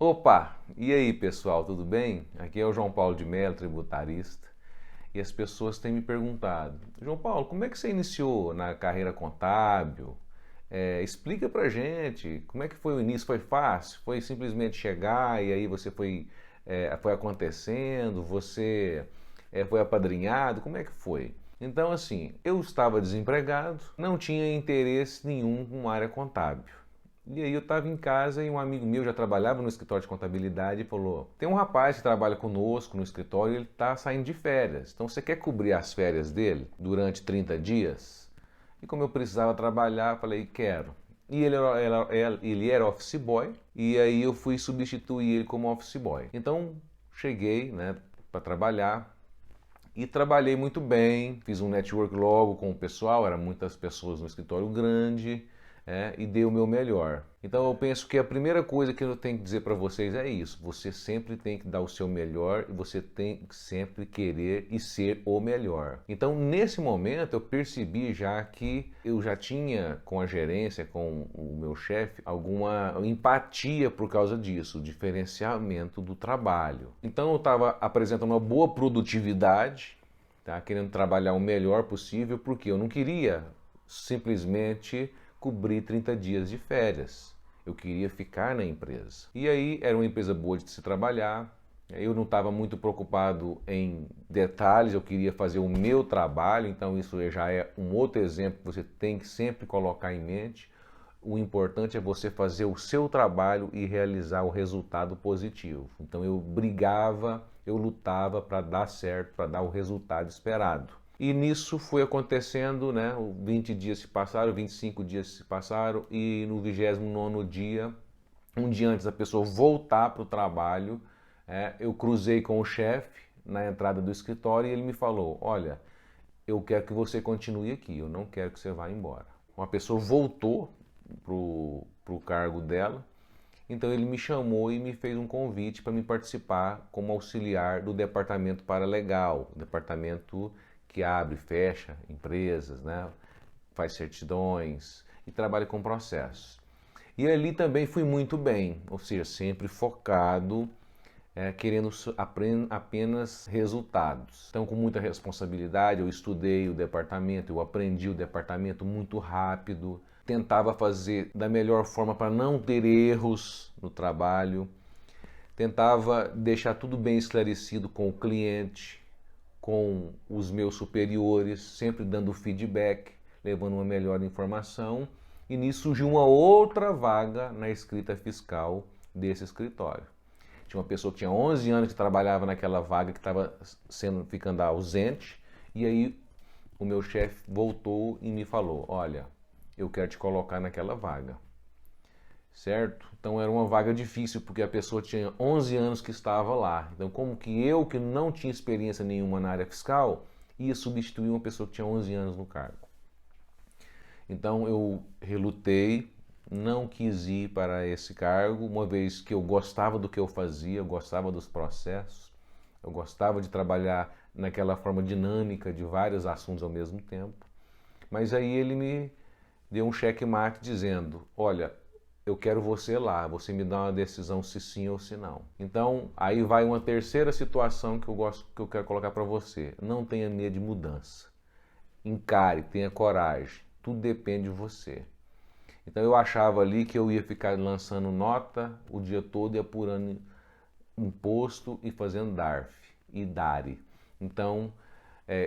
Opa! E aí, pessoal, tudo bem? Aqui é o João Paulo de Mello, tributarista. E as pessoas têm me perguntado: João Paulo, como é que você iniciou na carreira contábil? Explica pra gente, como é que foi o início? Foi fácil? Foi simplesmente chegar e aí você foi acontecendo? Você foi apadrinhado? Como é que foi? Então, assim, eu estava desempregado, não tinha interesse nenhum com área contábil. E aí eu estava em casa e um amigo meu já trabalhava no escritório de contabilidade e falou: tem um rapaz que trabalha conosco no escritório e ele está saindo de férias. Então você quer cobrir as férias dele durante 30 dias? E como eu precisava trabalhar, eu falei: quero. E ele era office boy e aí eu fui substituir ele como office boy. Então cheguei, né, para trabalhar e trabalhei muito bem, fiz um network logo com o pessoal, eram muitas pessoas no escritório grande, e dei o meu melhor. Então eu penso que a primeira coisa que eu tenho que dizer para vocês é isso: você sempre tem que dar o seu melhor e você tem que sempre querer e ser o melhor. Então nesse momento eu percebi já que eu já tinha com a gerência, com o meu chefe, alguma empatia por causa disso, o diferenciamento do trabalho. Então eu estava apresentando uma boa produtividade, tá? Querendo trabalhar o melhor possível, porque eu não queria simplesmente cobrir 30 dias de férias. Eu queria ficar na empresa. E aí era uma empresa boa de se trabalhar. Eu não estava muito preocupado em detalhes, eu queria fazer o meu trabalho, então isso já é um outro exemplo que você tem que sempre colocar em mente. O importante é você fazer o seu trabalho e realizar o resultado positivo. Então eu brigava, eu lutava para dar certo, para dar o resultado esperado. E nisso foi acontecendo, né? 20 dias se passaram, 25 dias se passaram e no 29º dia, um dia antes da pessoa voltar para o trabalho, eu cruzei com o chefe na entrada do escritório e ele me falou: olha, eu quero que você continue aqui, eu não quero que você vá embora. Uma pessoa voltou para o cargo dela, então ele me chamou e me fez um convite para me participar como auxiliar do departamento paralegal, o departamento que abre e fecha empresas, né? Faz certidões e trabalha com processos. E ali também fui muito bem, ou seja, sempre focado, querendo apenas resultados. Então, com muita responsabilidade, eu estudei o departamento, eu aprendi o departamento muito rápido, tentava fazer da melhor forma para não ter erros no trabalho, tentava deixar tudo bem esclarecido com o cliente, com os meus superiores, sempre dando feedback, levando uma melhor informação. E nisso surgiu uma outra vaga na escrita fiscal desse escritório. Tinha uma pessoa que tinha 11 anos que trabalhava naquela vaga, que estava ficando ausente, e aí o meu chefe voltou e me falou: olha, eu quero te colocar naquela vaga. Certo? Então era uma vaga difícil, porque a pessoa tinha 11 anos que estava lá. Então como que eu, que não tinha experiência nenhuma na área fiscal, ia substituir uma pessoa que tinha 11 anos no cargo? Então eu relutei, não quis ir para esse cargo, uma vez que eu gostava do que eu fazia, eu gostava dos processos, eu gostava de trabalhar naquela forma dinâmica de vários assuntos ao mesmo tempo. Mas aí ele me deu um checkmate dizendo: olha, eu quero você lá, você me dá uma decisão se sim ou se não. Então, aí vai uma terceira situação que eu quero colocar para você. Não tenha medo de mudança. Encare, tenha coragem. Tudo depende de você. Então eu achava ali que eu ia ficar lançando nota o dia todo e apurando imposto e fazendo DARF e DARI. Então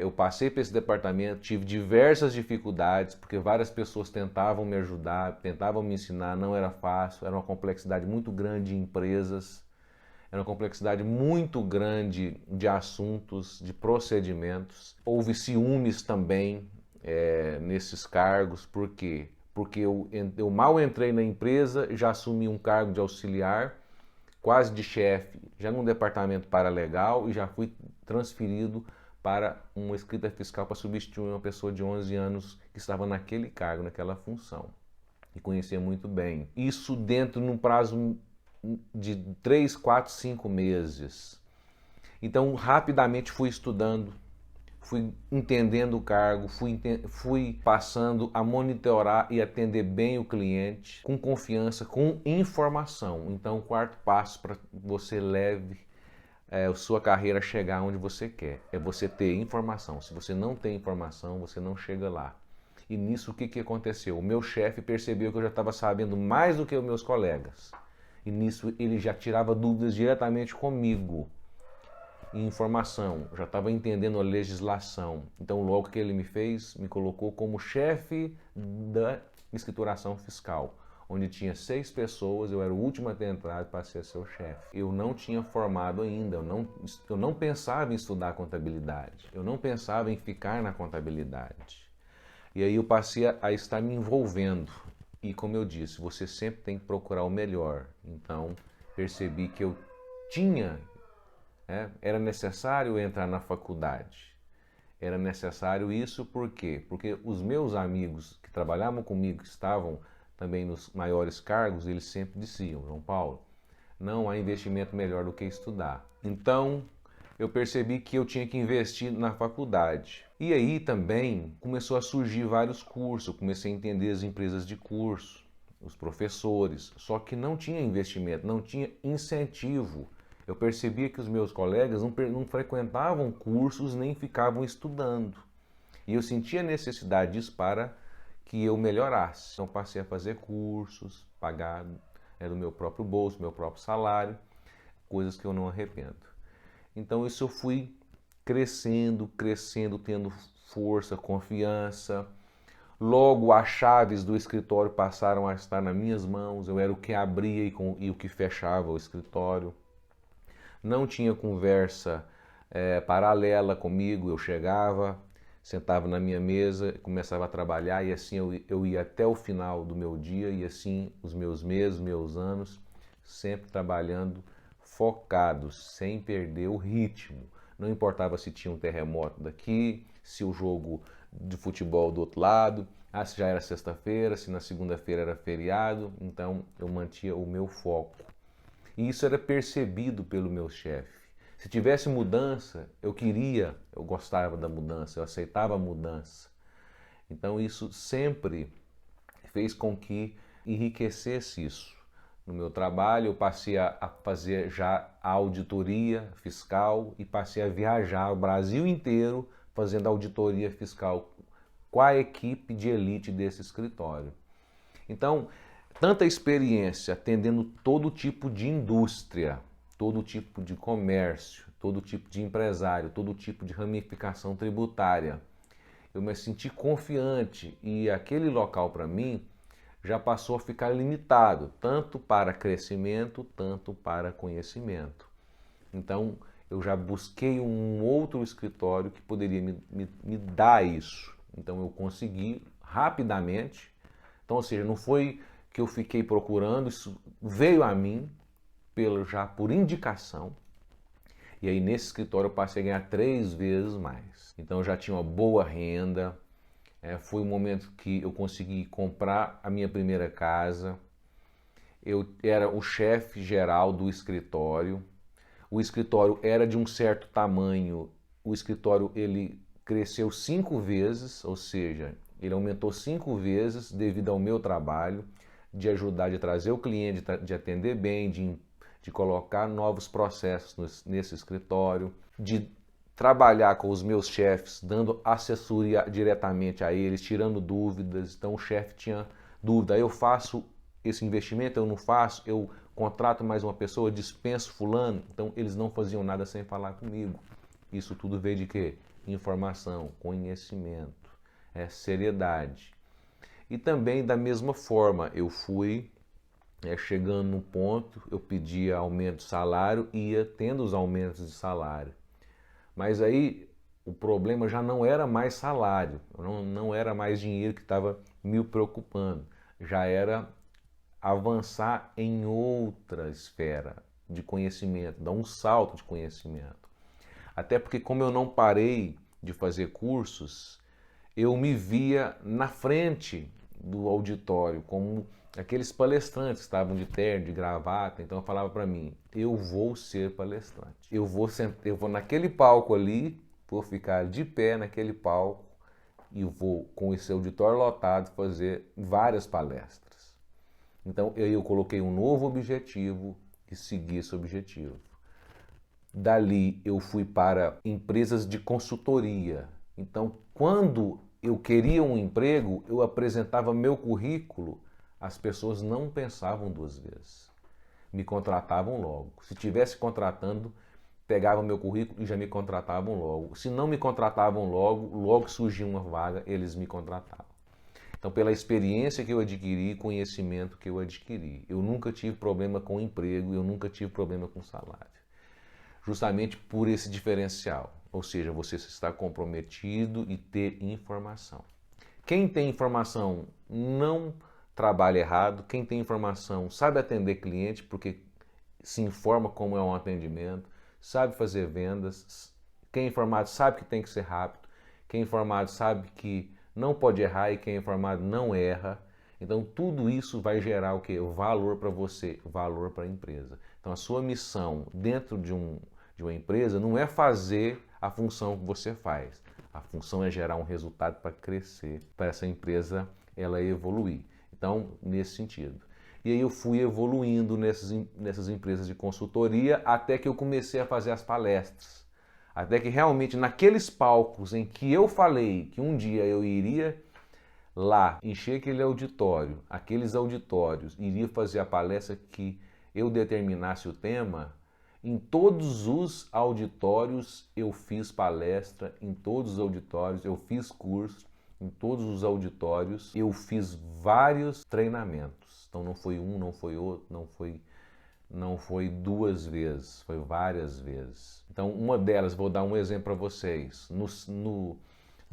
eu passei para esse departamento, tive diversas dificuldades, porque várias pessoas tentavam me ajudar, tentavam me ensinar, não era fácil, era uma complexidade muito grande de empresas, era uma complexidade muito grande de assuntos, de procedimentos. Houve ciúmes também nesses cargos, por quê? Porque eu mal entrei na empresa, já assumi um cargo de auxiliar, quase de chefe, já num departamento paralegal, e já fui transferido para uma escrita fiscal para substituir uma pessoa de 11 anos que estava naquele cargo, naquela função, e conhecia muito bem. Isso dentro de um prazo de 3, 4, 5 meses. Então, rapidamente fui estudando, fui entendendo o cargo, fui passando a monitorar e atender bem o cliente, com confiança, com informação. Então, o quarto passo para você leve a sua carreira a chegar onde você quer, é você ter informação. Se você não tem informação, você não chega lá. E nisso o que aconteceu? O meu chefe percebeu que eu já estava sabendo mais do que os meus colegas. E nisso ele já tirava dúvidas diretamente comigo. Informação, já estava entendendo a legislação. Então, logo que ele me fez, me colocou como chefe da escrituração fiscal, onde tinha 6 pessoas, eu era o último a ter entrado para ser seu chefe. Eu não tinha formado ainda, eu não pensava em estudar contabilidade, eu não pensava em ficar na contabilidade. E aí eu passei a estar me envolvendo. E como eu disse, você sempre tem que procurar o melhor. Então, percebi que eu tinha era necessário entrar na faculdade. Era necessário isso por quê? Porque os meus amigos que trabalhavam comigo, que estavam também nos maiores cargos, eles sempre diziam: João Paulo, não há investimento melhor do que estudar. Então, eu percebi que eu tinha que investir na faculdade. E aí também começou a surgir vários cursos, eu comecei a entender as empresas de curso, os professores, só que não tinha investimento, não tinha incentivo. Eu percebia que os meus colegas não frequentavam cursos nem ficavam estudando. E eu sentia necessidade disso para que eu melhorasse. Então passei a fazer cursos, pagar do meu próprio bolso, meu próprio salário, coisas que eu não arrependo. Então isso eu fui crescendo, tendo força, confiança. Logo as chaves do escritório passaram a estar nas minhas mãos. Eu era o que abria e o que fechava o escritório. Não tinha conversa paralela comigo, eu chegava, sentava na minha mesa, começava a trabalhar e assim eu ia até o final do meu dia e assim os meus meses, meus anos, sempre trabalhando focados, sem perder o ritmo. Não importava se tinha um terremoto daqui, se o jogo de futebol do outro lado, se já era sexta-feira, se na segunda-feira era feriado, então eu mantinha o meu foco. E isso era percebido pelo meu chefe. Se tivesse mudança, eu gostava da mudança, eu aceitava a mudança. Então isso sempre fez com que enriquecesse isso. No meu trabalho eu passei a fazer já a auditoria fiscal e passei a viajar o Brasil inteiro fazendo auditoria fiscal com a equipe de elite desse escritório. Então, tanta experiência atendendo todo tipo de indústria, todo tipo de comércio, todo tipo de empresário, todo tipo de ramificação tributária. Eu me senti confiante e aquele local para mim já passou a ficar limitado, tanto para crescimento, tanto para conhecimento. Então, eu já busquei um outro escritório que poderia me dar isso. Então, eu consegui rapidamente. Então, ou seja, não foi que eu fiquei procurando, isso veio a mim já por indicação. E aí nesse escritório eu passei a ganhar 3 vezes mais. Então eu já tinha uma boa renda. Foi o momento que eu consegui comprar a minha primeira casa. Eu era o chefe geral do escritório. O escritório era de um certo tamanho. O escritório ele cresceu 5 vezes, ou seja, ele aumentou 5 vezes devido ao meu trabalho de ajudar, de trazer o cliente, de atender bem, de colocar novos processos nesse escritório, de trabalhar com os meus chefes, dando assessoria diretamente a eles, tirando dúvidas. Então o chefe tinha dúvida: eu faço esse investimento, eu não faço, eu contrato mais uma pessoa, dispenso fulano. Então eles não faziam nada sem falar comigo. Isso tudo veio de quê? Informação, conhecimento, seriedade. E também da mesma forma eu fui chegando num ponto, eu pedia aumento de salário e ia tendo os aumentos de salário. Mas aí o problema já não era mais salário, não era mais dinheiro que estava me preocupando, já era avançar em outra esfera de conhecimento, dar um salto de conhecimento. Até porque como eu não parei de fazer cursos, eu me via na frente do auditório como aqueles palestrantes que estavam de terno, de gravata. Então eu falava para mim: eu vou ser palestrante. Eu vou naquele palco ali, vou ficar de pé naquele palco e vou, com esse auditório lotado, fazer várias palestras. Então eu coloquei um novo objetivo e segui esse objetivo. Dali eu fui para empresas de consultoria. Então, quando eu queria um emprego, eu apresentava meu currículo, as pessoas não pensavam duas vezes. Me contratavam logo. Se estivesse contratando, pegavam meu currículo e já me contratavam logo. Se não me contratavam logo, logo surgia uma vaga, eles me contratavam. Então, pela experiência que eu adquiri, conhecimento que eu adquiri, eu nunca tive problema com emprego, eu nunca tive problema com salário. Justamente por esse diferencial, ou seja, você está comprometido e ter informação. Quem tem informação não trabalha errado, quem tem informação sabe atender cliente porque se informa como é um atendimento, sabe fazer vendas, quem é informado sabe que tem que ser rápido, quem é informado sabe que não pode errar e quem é informado não erra. Então tudo isso vai gerar o quê? Valor para você, valor para a empresa. Então a sua missão dentro de uma empresa não é fazer a função que você faz. A função é gerar um resultado para crescer, para essa empresa ela evoluir. Então, nesse sentido. E aí eu fui evoluindo nessas empresas de consultoria até que eu comecei a fazer as palestras. Até que realmente naqueles palcos em que eu falei que um dia eu iria lá encher aquele auditório, aqueles auditórios, iria fazer a palestra que eu determinasse o tema, em todos os auditórios eu fiz palestra, em todos os auditórios eu fiz curso, em todos os auditórios eu fiz vários treinamentos. Então não foi um, não foi outro, não foi duas vezes, foi várias vezes. Então uma delas, vou dar um exemplo para vocês. No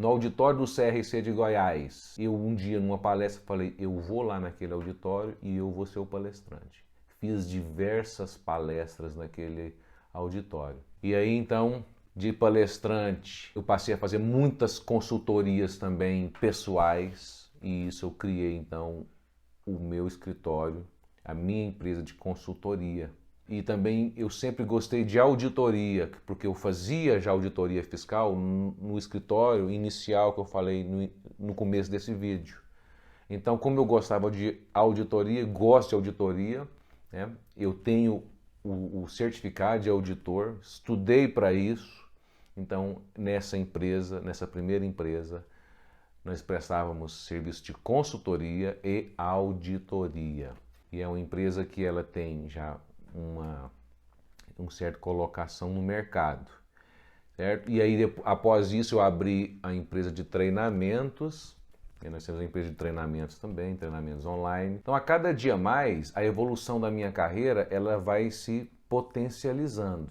auditório do CRC de Goiás, eu um dia numa palestra falei, eu vou lá naquele auditório e eu vou ser o palestrante. Fiz diversas palestras naquele auditório. E aí então, de palestrante, eu passei a fazer muitas consultorias também pessoais e isso eu criei então o meu escritório, a minha empresa de consultoria. E também eu sempre gostei de auditoria, porque eu fazia já auditoria fiscal no escritório inicial que eu falei no começo desse vídeo. Então, como eu gostava de auditoria, gosto de auditoria, né? Eu tenho o certificado de auditor, estudei para isso. Então, nessa empresa, nessa primeira empresa, nós prestávamos serviço de consultoria e auditoria. E é uma empresa que ela tem já uma certa colocação no mercado, certo? E aí, após isso, eu abri a empresa de treinamentos. E nós temos a empresa de treinamentos também, treinamentos online. Então, a cada dia mais, a evolução da minha carreira ela vai se potencializando.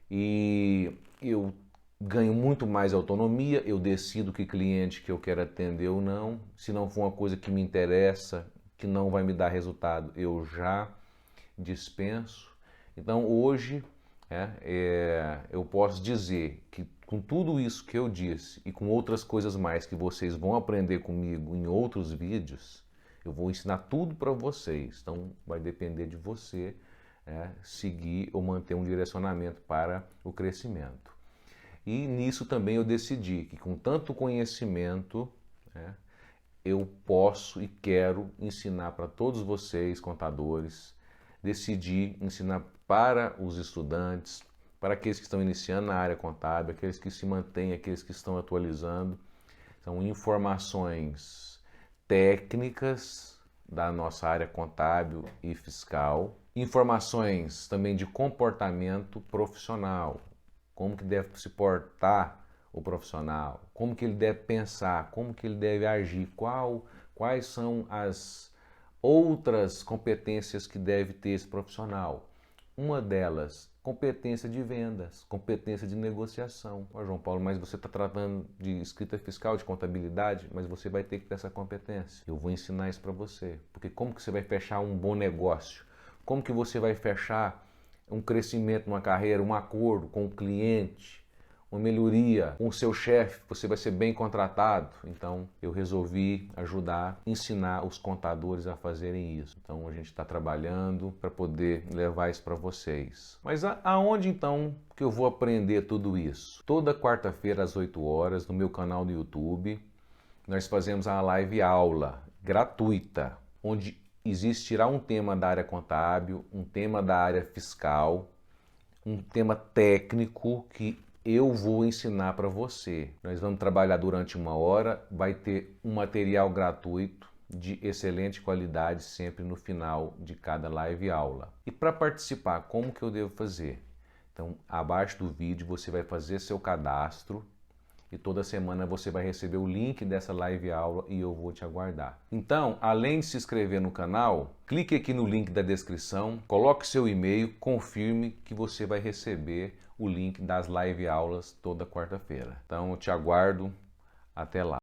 E eu ganho muito mais autonomia, eu decido que cliente que eu quero atender ou não. Se não for uma coisa que me interessa, que não vai me dar resultado, eu já dispenso. Então, hoje, eu posso dizer que com tudo isso que eu disse e com outras coisas mais que vocês vão aprender comigo em outros vídeos, eu vou ensinar tudo para vocês. Então vai depender de você seguir ou manter um direcionamento para o crescimento. E nisso também eu decidi que com tanto conhecimento eu posso e quero ensinar para todos vocês, contadores, decidi ensinar para os estudantes, para aqueles que estão iniciando na área contábil, aqueles que se mantêm, aqueles que estão atualizando. São informações técnicas da nossa área contábil e fiscal, informações também de comportamento profissional, como que deve se portar o profissional, como que ele deve pensar, como que ele deve agir, quais são as outras competências que deve ter esse profissional. Uma delas, competência de vendas, competência de negociação. João Paulo, mas você está tratando de escrita fiscal, de contabilidade, mas você vai ter que ter essa competência. Eu vou ensinar isso para você. Porque como que você vai fechar um bom negócio? Como que você vai fechar um crescimento numa carreira, um acordo com o cliente, uma melhoria com o seu chefe, você vai ser bem contratado. Então eu resolvi ajudar, ensinar os contadores a fazerem isso. Então a gente está trabalhando para poder levar isso para vocês. Mas aonde então que eu vou aprender tudo isso? Toda quarta-feira às 8 horas no meu canal no YouTube, nós fazemos uma live aula gratuita, onde existirá um tema da área contábil, um tema da área fiscal, um tema técnico que eu vou ensinar para você. Nós vamos trabalhar durante 1 hora, vai ter um material gratuito de excelente qualidade sempre no final de cada live aula. E para participar, como que eu devo fazer? Então, abaixo do vídeo você vai fazer seu cadastro e toda semana você vai receber o link dessa live aula e eu vou te aguardar. Então, além de se inscrever no canal, clique aqui no link da descrição, coloque seu e-mail, confirme que você vai receber o link das live aulas toda quarta-feira. Então, eu te aguardo. Até lá.